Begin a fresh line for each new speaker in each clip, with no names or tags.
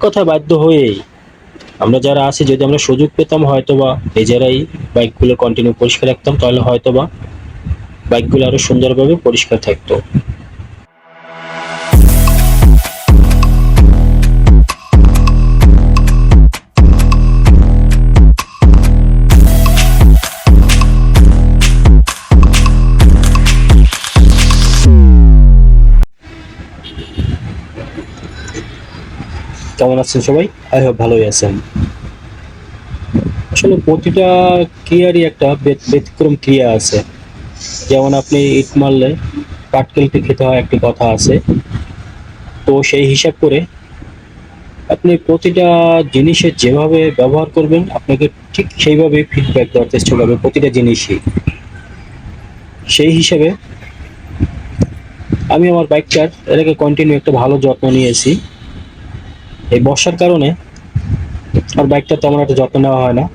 কথা বাধ্য হয়েই আমরা যারা আছি, যদি আমরা সুযোগ পেতাম হয়তোবা নিজেরাই বাইকগুলো কন্টিনিউ পরিষ্কার রাখতাম, তাহলে হয়তোবা বাইকগুলো আরো সুন্দরভাবে পরিষ্কার থাকতো। কেমন আছেন সবাই? আই হোপ ভালোই আছেন। আসলে প্রতিটা ক্রিয়ারই একটা ব্যতিক্রম ক্রিয়া আছে। যেমন আপনি ইট মারলে পাটকেলটি খেতে হয়, একটি কথা আছে। তো সেই হিসাব করে আপনি প্রতিটা জিনিসের যেভাবে ব্যবহার করবেন, আপনাকে ঠিক সেইভাবে ফিডব্যাক দেওয়ার চেষ্টা করবে প্রতিটা জিনিসই। সেই হিসেবে আমি আমার বাইকটার এটাকে কন্টিনিউ একটা ভালো যত্ন নিয়েছি। এই বর্ষার কারণে আমার বাইকটা তেমন একটা যত্ন নেওয়া হয় না,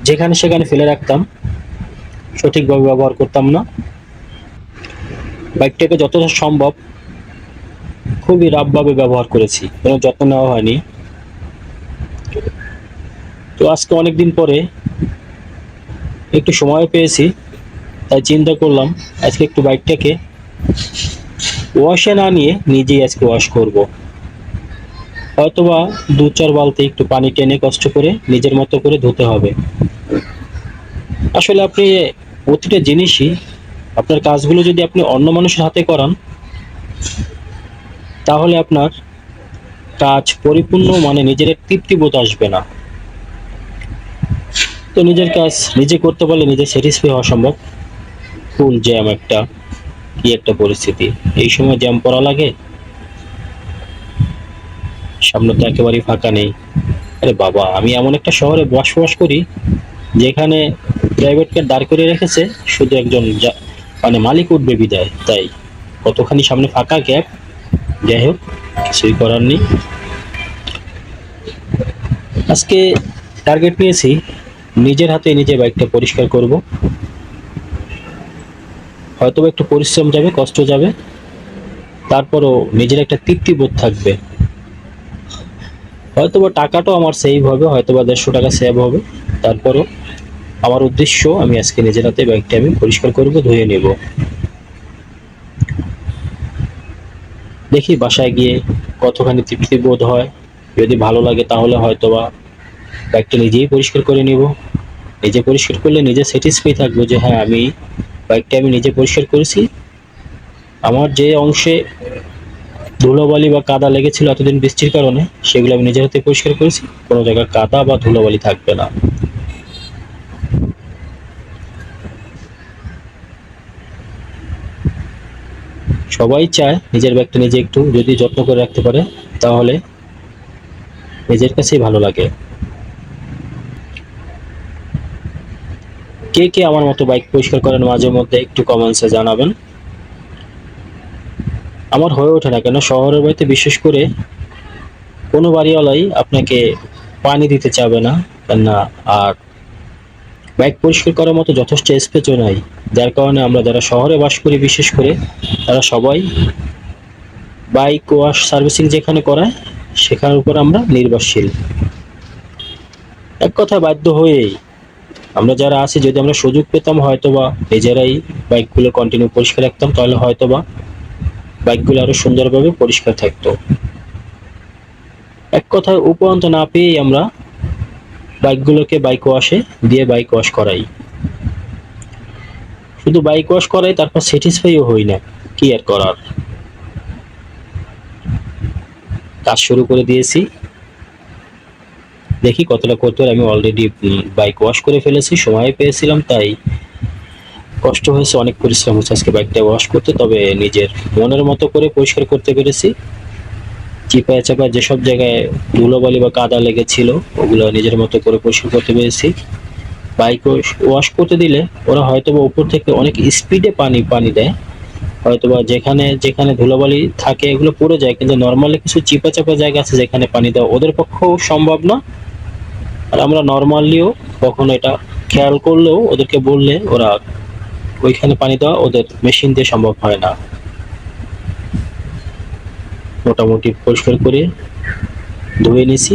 যেখানে সেখানে ফেলে রাখতাম, সঠিকভাবে ব্যবহার করতাম না। বাইকটাকে যতটা সম্ভব খুবই রাফভাবে ব্যবহার করেছি, কোনো যত্ন নেওয়া হয়নি। তো আজকে অনেকদিন পরে একটু সময় পেয়েছি, তাই চিন্তা করলাম আজকে একটু বাইকটাকে ওয়াশে না নিয়ে নিজেই আজকে ওয়াশ করব। হয়তোবা ২-৪ বালতি একটু পানি টেনে কষ্ট করে নিজের মতো করে ধুতে হবে। আসলে আপনি প্রতিটা জিনিসই, আপনার কাজগুলো যদি আপনি অন্য মানুষের হাতে করান, তাহলে আপনার কাজ পরিপূর্ণ মানে নিজের তৃপ্তিবোধ আসবে না। তো নিজের কাজ নিজে করতে পারলে নিজে স্যাটিসফাই হওয়া সম্ভব। ফুল জ্যাম একটা, কি একটা পরিস্থিতি! এই সময় জ্যাম পড়া লাগে, সামনে তো একেবারেই ফাঁকা নেই। আরে বাবা, আমি এমন একটা শহরে বসবাস করি যেখানে প্রাইভেট কার দাঁড় করে রেখেছে শুধু একজন মানে মালিক উঠবে বিদায়, তাই কতখানি সামনে ফাঁকা গ্যাপ। যাই হোক, কিছুই করার নেই। আজকে টার্গেট নিয়েছি, নিজের হাতে নিজে বাইকটা পরিষ্কার করব। হয়তো একটু পরিশ্রম যাবে, কষ্ট যাবে, তারপরও নিজের একটা তৃপ্তিবোধ থাকবে। হয়তোবা টাকাটাও আমার সেভ হবে, হয়তোবা ১৫০ টাকা সেভ হবে। তারপরও আমার উদ্দেশ্য, আমি আজকে নিজের হাতে বাইকটা আমি পরিষ্কার করব, ধুয়ে নেব। দেখি বাসায় গিয়ে কতখানি তৃপ্তি বোধ হয়। যদি ভালো লাগে তাহলে হয়তোবা বাইকটা নিজেই পরিষ্কার করে নিব। নিজে পরিষ্কার করলে নিজে স্যাটিসফাই থাকবো যে হ্যাঁ, বাইকটা আমি নিজে পরিষ্কার করেছি। আমার যে অংশে ধুলোবালি বা কাদা লেগেছিল এতদিন বৃষ্টির কারণে, সেগুলো আমি নিজের হাতে পরিষ্কার করেছি। কোনো জায়গায় কাদা বা ধুলোবালি থাকবে না। সবাই চায় নিজের বাইকটা নিজে একটু যদি যত্ন করে রাখতে পারে, তাহলে নিজের কাছেই ভালো লাগে। কে কে আমার মতো বাইক পরিষ্কার করেন মাঝে মধ্যে একটু কমেন্টসে জানাবেন। আমার হয়ে ওঠে না কেন, শহরের বাড়িতে বিশেষ করে কোনো বাড়িওয়ালাই আপনাকে পানি দিতে চাবে না। না, আর বাইক পরিষ্কার করার মতো যথেষ্ট স্পেসও নাই, যার কারণে আমরা যারা শহরে বাস করি বিশেষ করে, তারা সবাই বাইক ওয়াশ সার্ভিসিং যেখানে করায় সেখানের উপর আমরা নির্ভরশীল। এক কথায় বাধ্য হয়েই আমরা যারা আছি, যদি আমরা সুযোগ পেতাম হয়তোবা নিজেরাই বাইকগুলো কন্টিনিউ পরিষ্কার রাখতাম, তাহলে হয়তোবা বাইকগুলো আরো সুন্দরভাবে পরিষ্কার থাকতো। এক কথায় উপরন্ত না পেয়েই আমরা বাইকগুলোকে বাইক ওয়াশে দিয়ে বাইক ওয়াশ করাই। শুধু বাইক ওয়াশ করাই, তারপর স্যাটিসফাইও হই না। কি আর করার, কাজ শুরু করে দিয়েছি। দেখি কতটা করতে পারি। আমি অলরেডি বাইক ওয়াশ করে ফেলেছি, সময় পেয়েছিলাম তাই কষ্ট হয়েছে, অনেক পরিশ্রম হচ্ছে আজকে বাইকটা ওয়াশ করতে। তবে নিজের মনের মতো করে পরিষ্কার করতে পেরেছি। চিপায় চাপায় যেসব জায়গায় ধুলোবালি বা কাদা লেগেছিল, ওগুলো নিজের মতো করে পরিষ্কার করতে পেরেছি। বাইক ওয়াশ করতে দিলে ওরা হয়তোবা উপর থেকে অনেক স্পিডে পানি পানি দেয়, হয়তোবা যেখানে যেখানে ধুলোবালি থাকে এগুলো পড়ে যায়, কিন্তু নর্মালি কিছু চিপা চাপা জায়গা আছে যেখানে পানি দেওয়া ওদের পক্ষেও সম্ভব না। আর আমরা নর্মালিও কখনো এটা খেয়াল করলেও, ওদেরকে বললে ওরা ওইখানে পানি দেওয়া ওদের মেশিন দিয়ে সম্ভব হয় না। মোটামুটি পরিষ্কার করে ধুয়ে নিছি,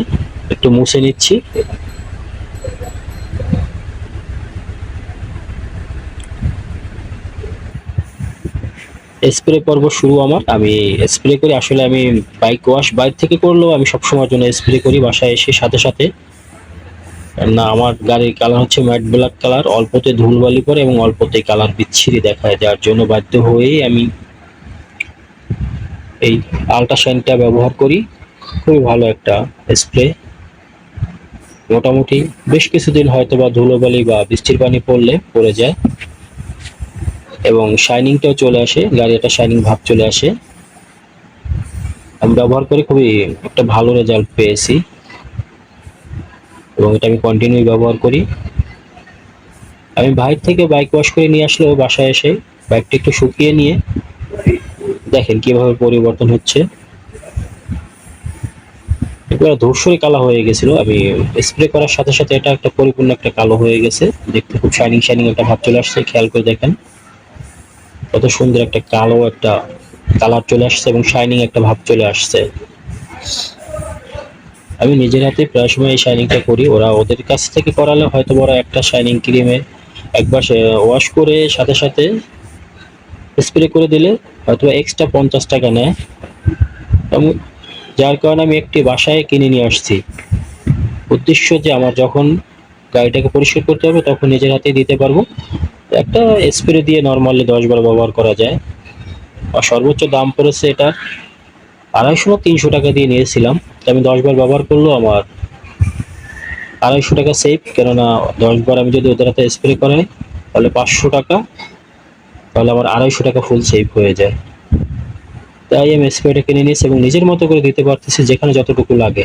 একটু মুছে নিচ্ছি। স্প্রে পর্ব শুরু আমার। আমি স্প্রে করি, আসলে আমি বাইক ওয়াশ বাইরে থেকে করলেও আমি সবসময়ের জন্য স্প্রে করি বাসায় এসে সাথে সাথে। না, আমার গাড়ির কালার হচ্ছে ম্যাট ব্ল্যাক কালার, অল্পতে ধুলবালি পড়ে এবং অল্পতেই কালার বিচ্ছিরি দেখায়, যার জন্য বাধ্য হয়েই আমি এই আল্ট্রা শাইনটা ব্যবহার করি। খুবই ভালো একটা স্প্রে। মোটামুটি বেশ কিছুদিন হয়তো বা ধুলোবালি বা বৃষ্টির পানি পড়লে পড়ে যায় এবং শাইনিংটাও চলে আসে, গাড়ি একটা শাইনিং ভাব চলে আসে। আমি ব্যবহার করে খুবই একটা ভালো রেজাল্ট পেয়েছি এবং এটা আমি কন্টিনিউ ব্যবহার করি। আমি বাইরে থেকে বাইক ওয়াশ করে নিয়ে আসলেও বাসায় এসে বাইকটা একটু শুকিয়ে নিয়ে দেখেন কিভাবে পরিবর্তন হচ্ছে। একবার ধূসর কালো হয়ে গেছিল, আমি স্প্রে করার সাথে সাথে এটা একটা পরিপূর্ণ একটা কালো হয়ে গেছে, দেখতে খুব শাইনিং শাইনিং একটা ভাব চলে আসছে। খেয়াল করে দেখেন কত সুন্দর একটা কালো একটা কালার চলে আসছে এবং শাইনিং একটা ভাব চলে আসছে। আমি নিজের হাতে প্রায় সময় এই শাইনিংটা করি, ওরা ওদের কাছ থেকে করালে হয়তো ওরা একটা শাইনিং ক্রিমে একবার ওয়াশ করে সাথে সাথে স্প্রে করে দিলে হয়তো এক্সট্রা 50 টাকা নেয়, এবং যার কারণে আমি একটি বাসায় কিনে নিয়ে আসছি। উদ্দেশ্য যে আমার যখন গাড়িটাকে পরিষ্কার করতে হবে তখন নিজের হাতে দিতে পারবো। একটা স্প্রে দিয়ে নর্মালি 10 বার ব্যবহার করা যায়। আর সর্বোচ্চ দাম পড়েছে এটার 250 না 300 টাকা দিয়ে নিয়েছিলাম। তো আমি 10 বার ব্যবহার করলেও আমার 250 টাকা সেভ, কেননা 10 বার আমি যদি ওদের হাতে স্প্রে করাই তাহলে 500 টাকা, তাহলে আমার 250 টাকা ফুল সেভ হয়ে যায়। তাই আমি স্প্রেটা কিনে নিয়েছি এবং নিজের মতো করে দিতে পারতেছি যেখানে যতটুকু লাগে।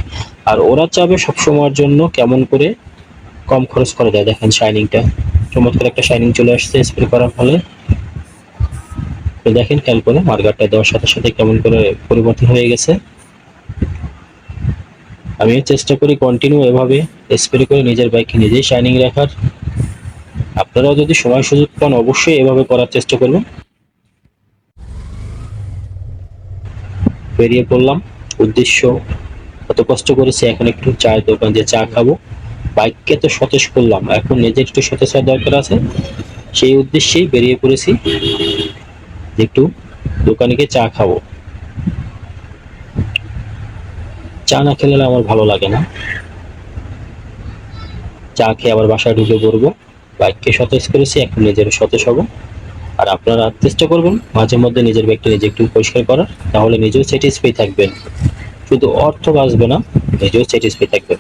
আর ওরা চাবে সবসময়ের জন্য কেমন করে কম খরচ করা যায়। দেখেন শাইনিংটা, চমৎকার একটা শাইনিং চলে আসছে স্প্রে করার ফলে। তো দেখেন খেয়াল করে মার্কারটা দেওয়ার সাথে সাথে কেমন করে পরিবর্তন হয়ে গেছে। আমি চেষ্টা করি কন্টিনিউ এভাবে স্প্রে করে নিজের বাইককে নিজেই শাইনিং রাখার। আপনারাও যদি সময় সুযোগ পান অবশ্যই এভাবে করার চেষ্টা করবেন। বেরিয়ে পড়লাম, উদ্দেশ্য কত কষ্ট করেছি, এখন একটু চায়ের দোকান দিয়ে চা খাবো। বাইককে তো সতেজ করলাম, এখন নিজের একটু সতেজ হওয়ার দরকার আছে, সেই উদ্দেশ্যেই বেরিয়ে পড়েছি যে একটু দোকানে গিয়ে চা খাবো। চা না খেলে আমার ভালো লাগে না। চা খেয়ে আবার বাসায় ঢুকে পড়বো। বাইককে সতেজ করেছি, এখন নিজের সতেজ হবো। আর আপনারা চেষ্টা করবেন মাঝে মধ্যে নিজের বাইকটা নিজে একটু পরিষ্কার করার, তাহলে নিজেও স্যাটিসফাই থাকবেন। শুধু অর্থ বাঁচবে না, নিজেও স্যাটিসফাই থাকবেন।